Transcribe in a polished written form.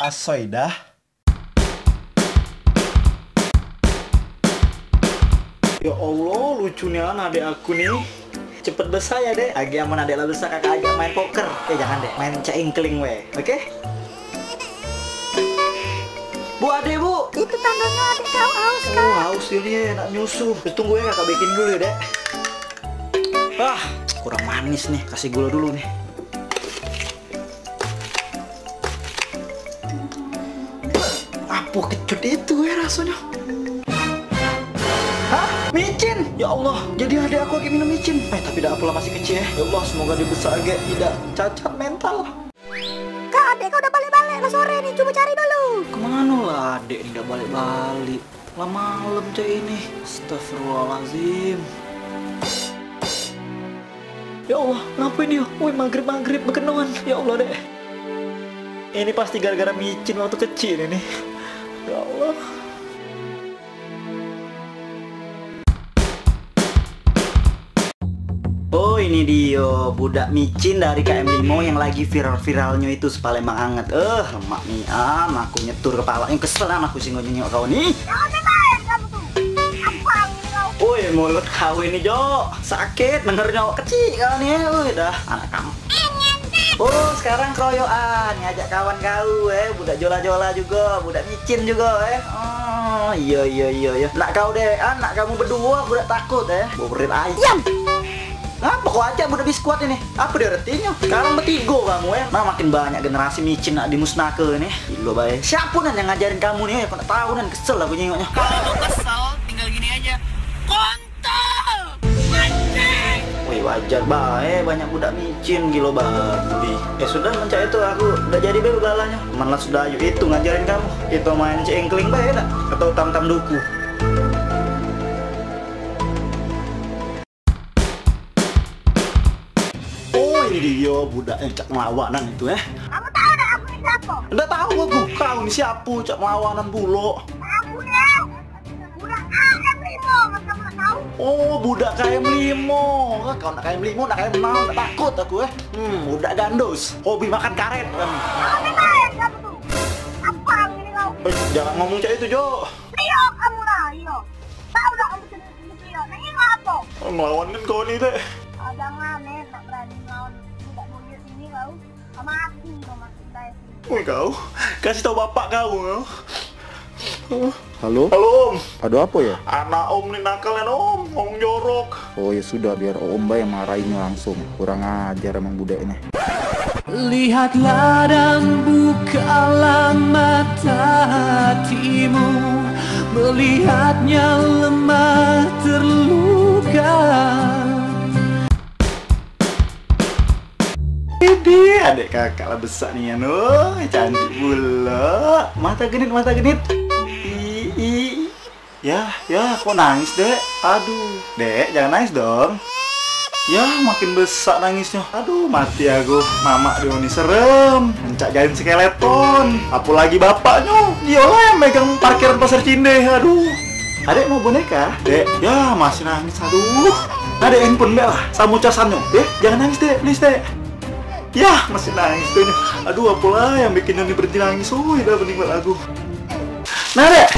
Asoidah. Ya Allah, lucunya adek aku nih. Cepet besar ya dek. Agi aman adek lah besar kakak ajak main poker. Jangan dek, main cengkling we. Oke? Bu, adek bu. Itu tandanya adik kau haus kan? Oh, haus ini nak nyusu. Terus tunggu ya kakak bikin dulu ya dek. Kurang manis nih. Kasih gula dulu nih. Apa kecut itu ya rasanya? Micin! Ya Allah, jadi adek aku lagi minum micin. Tapi dah apalah masih kecil ya. Ya Allah, semoga dia besar agak tidak cacat mental. Kak, adek kau udah balik-balik lah sore nih, coba cari dulu. Kemana lah adek ini udah balik-balik? Lah malam cah ini. Astagfirullahaladzim. Ya Allah, ngapain dia? Woi, maghrib berkenaan. Ya Allah dek. Ini pasti gara-gara micin waktu kecil ini. Ya Allah. Oh, ini dia budak micin dari KM5 yang lagi viral-viralnya itu sepalembang anget. Lemak mian, aku nyetur kepalanya keselan aku sih nyonyok kau nih. Woi, mulut kau ini Jo, sakit dengernya kecil kau nih. Woi, dah anak kamu. Oh, sekarang keroyokan ngajak kawan kau budak jola-jola juga, budak micin juga Oh, iya. Nak kau deh, anak kamu berdua budak takut burit ayam. Apa kok aja budak biskuit ini? Apa dia artinya? Sekarang bertiga kamu Nah, makin banyak generasi micin nak dimusnahkan nih. Gila bae. Siapa nih yang ngajarin kamu nih? Kau tak tahu nih, kesel aku nyengoknya. Kalau kesel tinggal gini aja. Kontol! Anjing! Wih, wajar bae banyak budak micin gila babi. Sudah mencari itu aku udah jadi bae belalanya. Malah sudah yuk itu ngajarin kamu. Itu main cengkling bae dah atau tam-tam duku. Ini dia budak yang cak melawanan itu Kamu tahu dah aku ini siapa? Udah tahu aku, kau ini siapa cak melawanan bulo. Aku nih budak KM5, masa kamu tak tahu? Oh, budak KM5. Kau nak KM5, nak KM6, tak takut aku budak gandos. Hobi makan karet kan. Kamu tuh. Apa ini kau? Jangan ngomong cak itu Jo. Iya kamu lah, iya. Tahu dah kamu sendiri. Nah ini apa? Melawanin kau ini teh. Jangan tak berani lawan budak buyut ini kau. Mati kau masuk saya sini. Woi kau, kasih tahu bapak kau. Halo? Halo Om. Ada apa ya? Anak Om nih nakal ya Om, ngomong jorok. Oh ya sudah, biar Om Bay yang marahinnya langsung. Kurang ajar emang budak ini. Lihatlah dan bukalah mata hatimu, melihatnya lemah terluka. Ini adik kakak lah besar nih cantik pula. Mata genit. Ya, kok nangis dek? Aduh, dek jangan nangis dong. Ya, makin besar nangisnya. Aduh, mati aku. Mama dia ini serem. Mencak jalin skeleton. Apalagi bapaknya. Dia lah yang megang parkiran pasar Cinde. Aduh. Adek mau boneka? Dek, ya masih nangis. Aduh. Adek handphone dek lah. Samu casannya. Jangan nangis dek, please dek. Ya, masih nangis tuh. Aduh, apalah yang bikin Yoni berhenti nangis. Oh, udah meninggal aku. Nah, dek.